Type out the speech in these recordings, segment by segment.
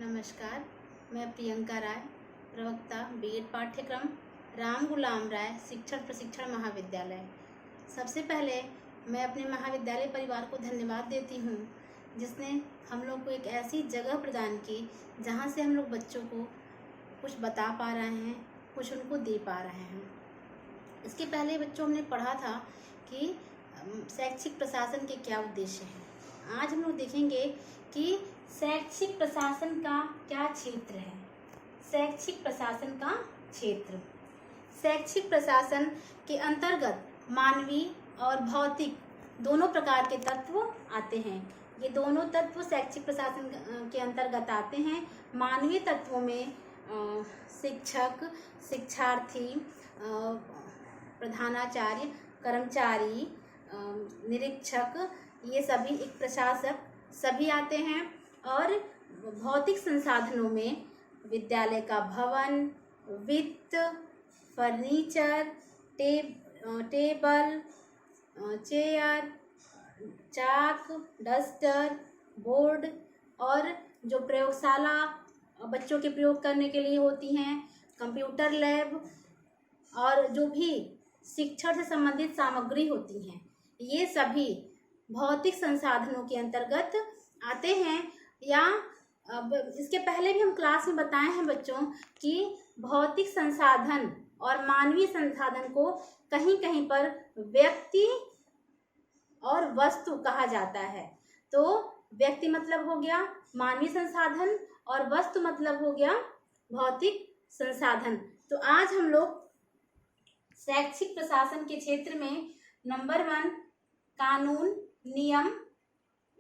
नमस्कार, मैं प्रियंका राय, प्रवक्ता बीएड पाठ्यक्रम राम गुलाम राय शिक्षण प्रशिक्षण महाविद्यालय। सबसे पहले मैं अपने महाविद्यालय परिवार को धन्यवाद देती हूँ, जिसने हम लोग को एक ऐसी जगह प्रदान की जहाँ से हम लोग बच्चों को कुछ बता पा रहे हैं, कुछ उनको दे पा रहे हैं। इसके पहले बच्चों हमने पढ़ा था कि शैक्षिक प्रशासन के क्या उद्देश्य हैं। आज हम लोग देखेंगे कि शैक्षिक प्रशासन का क्या क्षेत्र है। शैक्षिक प्रशासन का क्षेत्र, शैक्षिक प्रशासन के अंतर्गत मानवीय और भौतिक दोनों प्रकार के तत्व आते हैं। ये दोनों तत्व शैक्षिक प्रशासन के अंतर्गत आते हैं। मानवीय तत्वों में शिक्षक, शिक्षार्थी, प्रधानाचार्य, कर्मचारी, निरीक्षक, ये सभी एक प्रशासक सभी आते हैं। और भौतिक संसाधनों में विद्यालय का भवन, वित्त, फर्नीचर, टेबल, चेयर, चाक, डस्टर, बोर्ड और जो प्रयोगशाला बच्चों के प्रयोग करने के लिए होती हैं, कंप्यूटर लैब और जो भी शिक्षण से संबंधित सामग्री होती हैं, ये सभी भौतिक संसाधनों के अंतर्गत आते हैं। या अब इसके पहले भी हम क्लास में बताए हैं बच्चों कि भौतिक संसाधन और मानवीय संसाधन को कहीं कहीं पर व्यक्ति और वस्तु कहा जाता है। तो व्यक्ति मतलब हो गया मानवीय संसाधन और वस्तु मतलब हो गया भौतिक संसाधन। तो आज हम लोग शैक्षिक प्रशासन के क्षेत्र में नंबर 1 कानून, नियम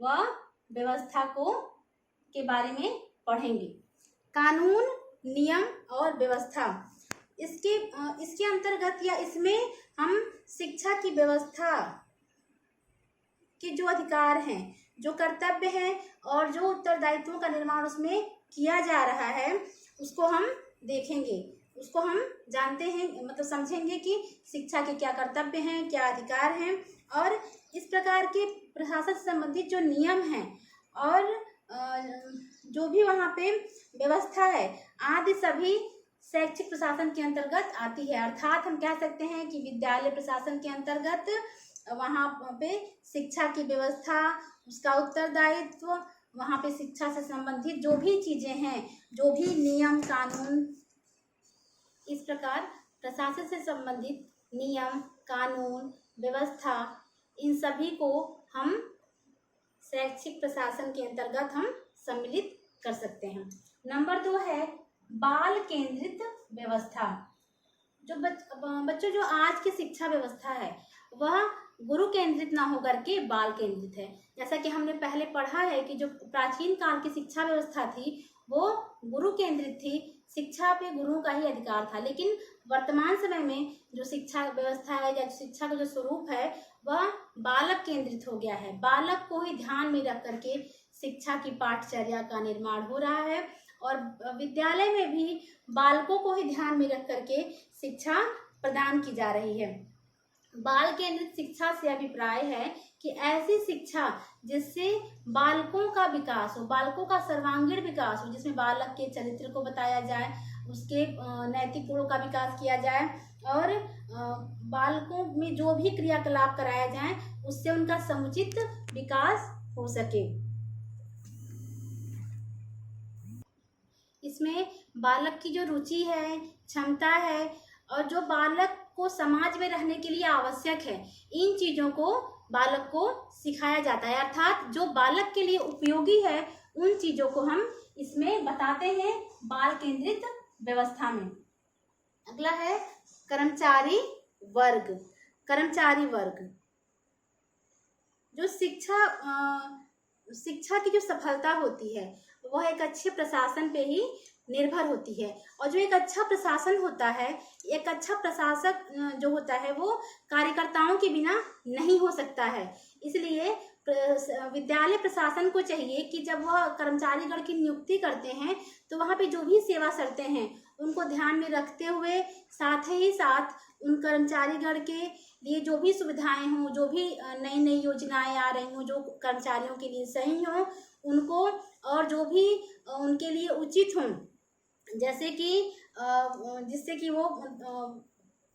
व व्यवस्था के बारे में पढ़ेंगे। कानून, नियम और व्यवस्था, इसके अंतर्गत या इसमें हम शिक्षा की व्यवस्था के जो अधिकार हैं, जो कर्तव्य हैं और जो उत्तरदायित्वों का निर्माण उसमें किया जा रहा है, उसको हम देखेंगे, उसको हम जानते हैं, मतलब समझेंगे कि शिक्षा के क्या कर्तव्य हैं, क्या अधिकार हैं। और इस प्रकार के प्रशासन से संबंधित जो नियम हैं और जो भी वहाँ पे व्यवस्था है आदि सभी शैक्षिक प्रशासन के अंतर्गत आती है। अर्थात हम कह सकते हैं कि विद्यालय प्रशासन के अंतर्गत वहाँ पे शिक्षा की व्यवस्था, उसका उत्तरदायित्व, वहाँ पे शिक्षा से संबंधित जो भी चीज़ें हैं, जो भी नियम कानून, इस प्रकार प्रशासन से संबंधित नियम, कानून, व्यवस्था, इन सभी को हम शैक्षिक प्रशासन के अंतर्गत हम सम्मिलित कर सकते हैं। नंबर 2 है बाल केंद्रित व्यवस्था। जो बच्चों जो आज की शिक्षा व्यवस्था है वह गुरु केंद्रित ना होकर के बाल केंद्रित है। जैसा कि हमने पहले पढ़ा है कि जो प्राचीन काल की शिक्षा व्यवस्था थी वो गुरु केंद्रित थी, शिक्षा पे गुरुओं का ही अधिकार था। लेकिन वर्तमान समय में जो शिक्षा व्यवस्था है या शिक्षा का जो स्वरूप है वह बालक केंद्रित हो गया है। बालक को ही ध्यान में रख करके शिक्षा की पाठचर्या का निर्माण हो रहा है और विद्यालय में भी बालकों को ही ध्यान में रख करके शिक्षा प्रदान की जा रही है। बाल केंद्रित शिक्षा से अभिप्राय है कि ऐसी शिक्षा जिससे बालकों का विकास हो, बालकों का सर्वांगीण विकास हो, जिसमें बालक के चरित्र को बताया जाए, उसके नैतिक गुणों का विकास किया जाए और बालकों में जो भी क्रियाकलाप कराया जाए उससे उनका समुचित विकास हो सके। इसमें बालक की जो रुचि है, क्षमता है और जो बालक को समाज में रहने के लिए आवश्यक है, इन चीज़ों को बालक को सिखाया जाता है। अर्थात जो बालक के लिए उपयोगी है उन चीज़ों को हम इसमें बताते हैं बाल केंद्रित व्यवस्था में। अगला है कर्मचारी वर्ग। कर्मचारी वर्ग जो शिक्षा की जो सफलता होती है वह एक अच्छे प्रशासन पे ही निर्भर होती है। और जो एक अच्छा प्रशासन होता है, एक अच्छा प्रशासक जो होता है वो कार्यकर्ताओं के बिना नहीं हो सकता है। इसलिए विद्यालय प्रशासन को चाहिए कि जब वह कर्मचारीगण की नियुक्ति करते हैं तो वहाँ पे जो भी सेवा शर्तें हैं उनको ध्यान में रखते हुए साथ ही साथ उन कर्मचारीगण के लिए जो भी सुविधाएं हों, जो भी नई नई योजनाएं आ रही हों, जो कर्मचारियों के लिए सही हों, उनको और जो भी उनके लिए उचित हों, जैसे कि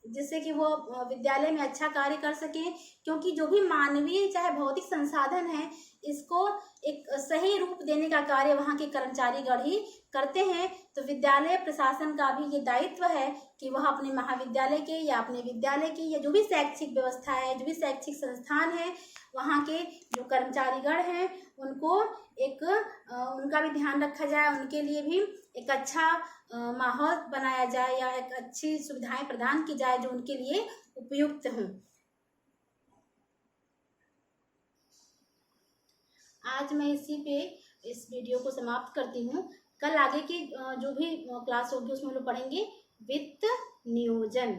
जिससे कि वो विद्यालय में अच्छा कार्य कर सकें, क्योंकि जो भी मानवीय चाहे भौतिक संसाधन है, इसको एक सही रूप देने का कार्य वहाँ के कर्मचारीगण ही करते हैं। तो विद्यालय प्रशासन का भी ये दायित्व है कि वह अपने महाविद्यालय के या अपने विद्यालय की या जो भी शैक्षिक व्यवस्था है, जो भी शैक्षिक संस्थान है, वहाँ के जो कर्मचारीगण हैं उनको एक उनका भी ध्यान रखा जाए, उनके लिए भी एक अच्छा माहौल बनाया जाए या एक अच्छी सुविधाएं प्रदान की जाए जो उनके लिए उपयुक्त हों। आज मैं इसी पे इस वीडियो को समाप्त करती हूँ। कल आगे की जो भी क्लास होगी उसमें हम लोग पढ़ेंगे वित्त नियोजन।